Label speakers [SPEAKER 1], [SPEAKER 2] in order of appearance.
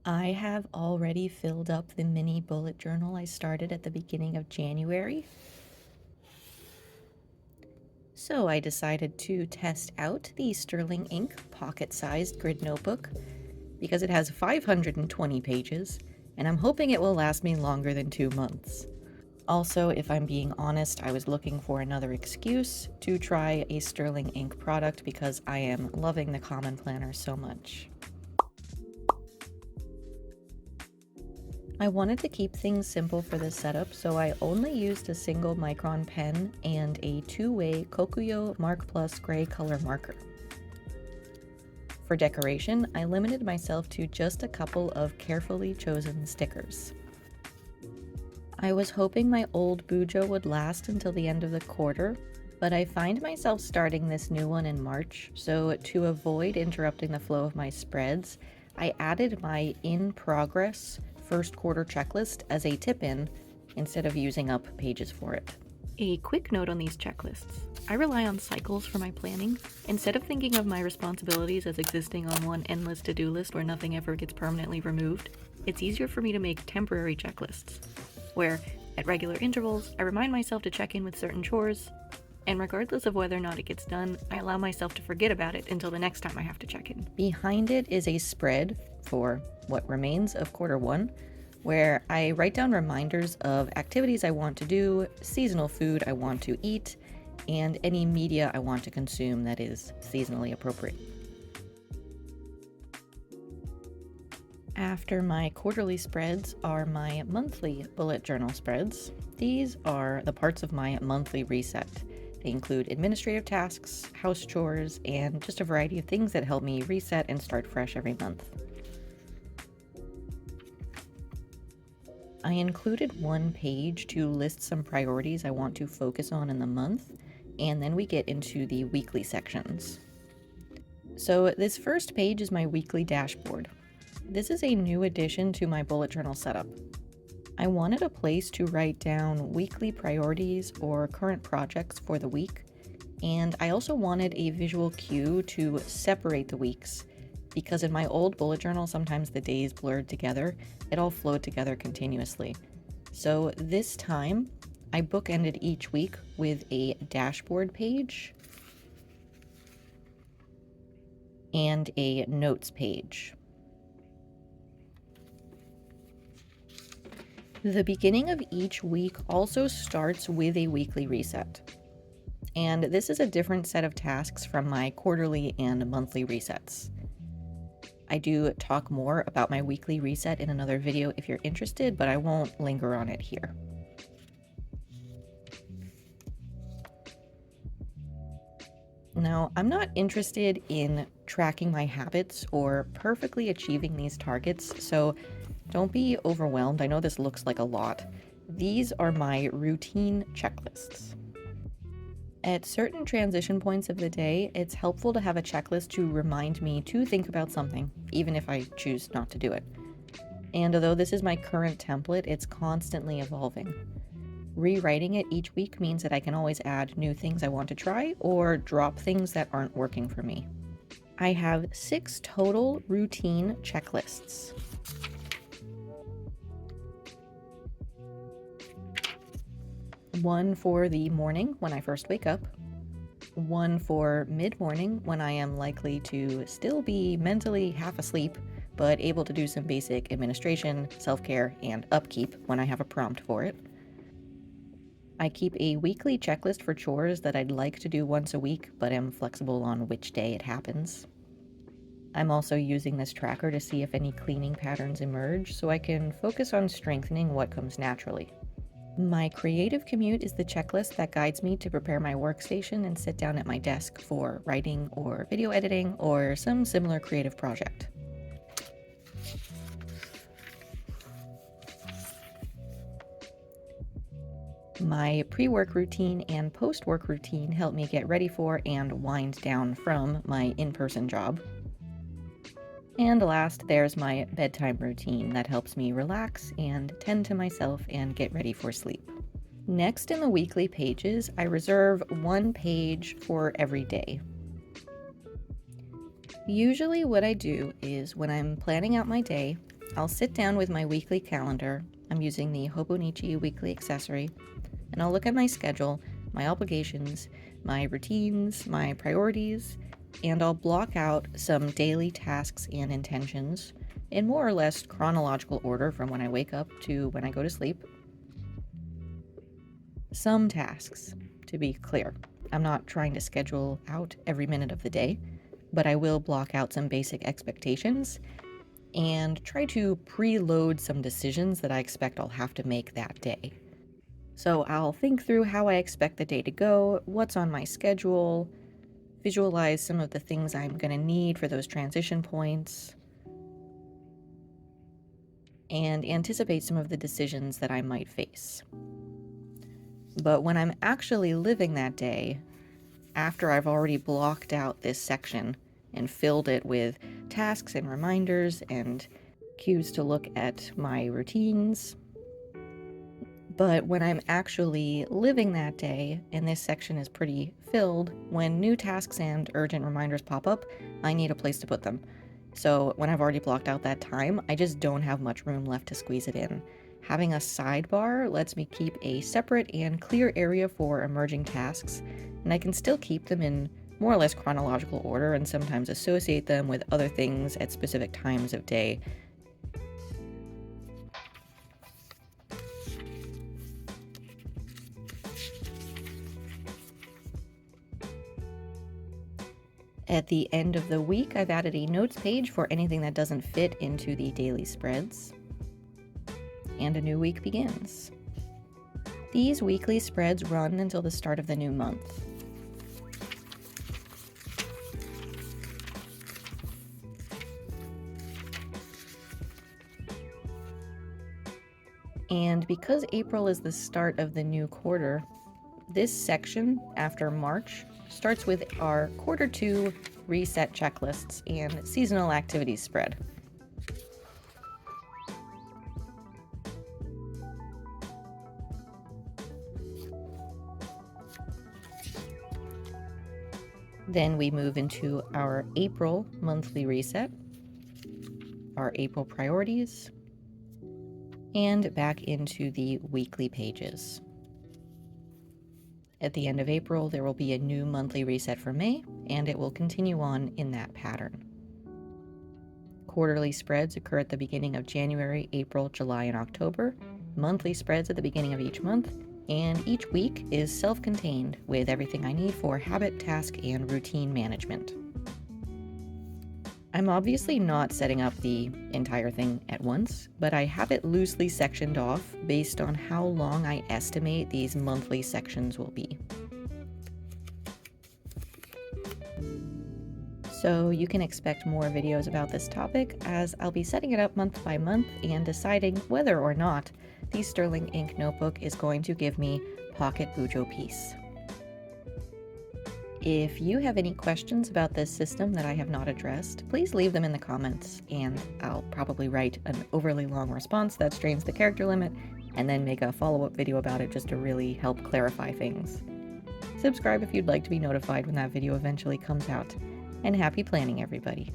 [SPEAKER 1] I have already filled up the mini bullet journal I started at the beginning of January. So I decided to test out the Sterling Ink pocket-sized grid notebook because it has 520 pages, and I'm hoping it will last me longer than 2 months. Also, if I'm being honest, I was looking for another excuse to try a Sterling Ink product because I am loving the Common Planner so much. I wanted to keep things simple for this setup, so I only used a single micron pen and a two-way Kokuyo Mark Plus gray color marker. For decoration, I limited myself to just a couple of carefully chosen stickers. I was hoping my old bujo would last until the end of the quarter, but I find myself starting this new one in March, so to avoid interrupting the flow of my spreads, I added my in-progress first quarter checklist as a tip-in instead of using up pages for it. A quick note on these checklists. I rely on cycles for my planning. Instead of thinking of my responsibilities as existing on one endless to-do list where nothing ever gets permanently removed, it's easier for me to make temporary checklists, where, at regular intervals, I remind myself to check in with certain chores, and regardless of whether or not it gets done, I allow myself to forget about it until the next time I have to check in. Behind it is a spread for what remains of quarter one, where I write down reminders of activities I want to do, seasonal food I want to eat, and any media I want to consume that is seasonally appropriate. After my quarterly spreads are my monthly bullet journal spreads. These are the parts of my monthly reset. They include administrative tasks, house chores, and just a variety of things that help me reset and start fresh every month. I included one page to list some priorities I want to focus on in the month, and then we get into the weekly sections. So this first page is my weekly dashboard. This is a new addition to my bullet journal setup. I wanted a place to write down weekly priorities or current projects for the week, and I also wanted a visual cue to separate the weeks, because in my old bullet journal sometimes the days blurred together. It all flowed together continuously. So this time, I bookended each week with a dashboard page and a notes page. The beginning of each week also starts with a weekly reset. And this is a different set of tasks from my quarterly and monthly resets. I do talk more about my weekly reset in another video if you're interested, but I won't linger on it here. Now, I'm not interested in tracking my habits or perfectly achieving these targets, so don't be overwhelmed. I know this looks like a lot. These are my routine checklists. At certain transition points of the day, it's helpful to have a checklist to remind me to think about something, even if I choose not to do it. And although this is my current template, it's constantly evolving. Rewriting it each week means that I can always add new things I want to try or drop things that aren't working for me. I have 6 total routine checklists. One for the morning when I first wake up, one for mid-morning when I am likely to still be mentally half asleep, but able to do some basic administration, self-care, and upkeep when I have a prompt for it. I keep a weekly checklist for chores that I'd like to do once a week, but am flexible on which day it happens. I'm also using this tracker to see if any cleaning patterns emerge so I can focus on strengthening what comes naturally. My creative commute is the checklist that guides me to prepare my workstation and sit down at my desk for writing or video editing or some similar creative project. My pre-work routine and post-work routine help me get ready for and wind down from my in-person job. And last, there's my bedtime routine that helps me relax and tend to myself and get ready for sleep. Next in the weekly pages, I reserve one page for every day. Usually what I do is when I'm planning out my day, I'll sit down with my weekly calendar. I'm using the Hobonichi weekly accessory, and I'll look at my schedule, my obligations, my routines, my priorities, and I'll block out some daily tasks and intentions in more or less chronological order from when I wake up to when I go to sleep. Some tasks, to be clear. I'm not trying to schedule out every minute of the day, but I will block out some basic expectations and try to preload some decisions that I expect I'll have to make that day. So I'll think through how I expect the day to go, what's on my schedule, visualize some of the things I'm going to need for those transition points, and anticipate some of the decisions that I might face. But when I'm actually living that day, after I've already blocked out this section and filled it with tasks and reminders and cues to look at my routines, but when I'm actually living that day and this section is pretty filled, when new tasks and urgent reminders pop up, I need a place to put them. So when I've already blocked out that time, I just don't have much room left to squeeze it in. Having a sidebar lets me keep a separate and clear area for emerging tasks, and I can still keep them in more or less chronological order and sometimes associate them with other things at specific times of day. At the end of the week, I've added a notes page for anything that doesn't fit into the daily spreads. And a new week begins. These weekly spreads run until the start of the new month. And because April is the start of the new quarter, this section after March starts with our quarter 2 reset checklists and seasonal activities spread. Then we move into our April monthly reset, our April priorities, and back into the weekly pages. At the end of April, there will be a new monthly reset for May, and it will continue on in that pattern. Quarterly spreads occur at the beginning of January, April, July, and October, monthly spreads at the beginning of each month, and each week is self-contained with everything I need for habit, task, and routine management. I'm obviously not setting up the entire thing at once, but I have it loosely sectioned off based on how long I estimate these monthly sections will be. So you can expect more videos about this topic as I'll be setting it up month by month and deciding whether or not the Sterling Ink notebook is going to give me pocket bujo peace. If you have any questions about this system that I have not addressed, please leave them in the comments, and I'll probably write an overly long response that strains the character limit, and then make a follow-up video about it just to really help clarify things. Subscribe if you'd like to be notified when that video eventually comes out, and happy planning, everybody!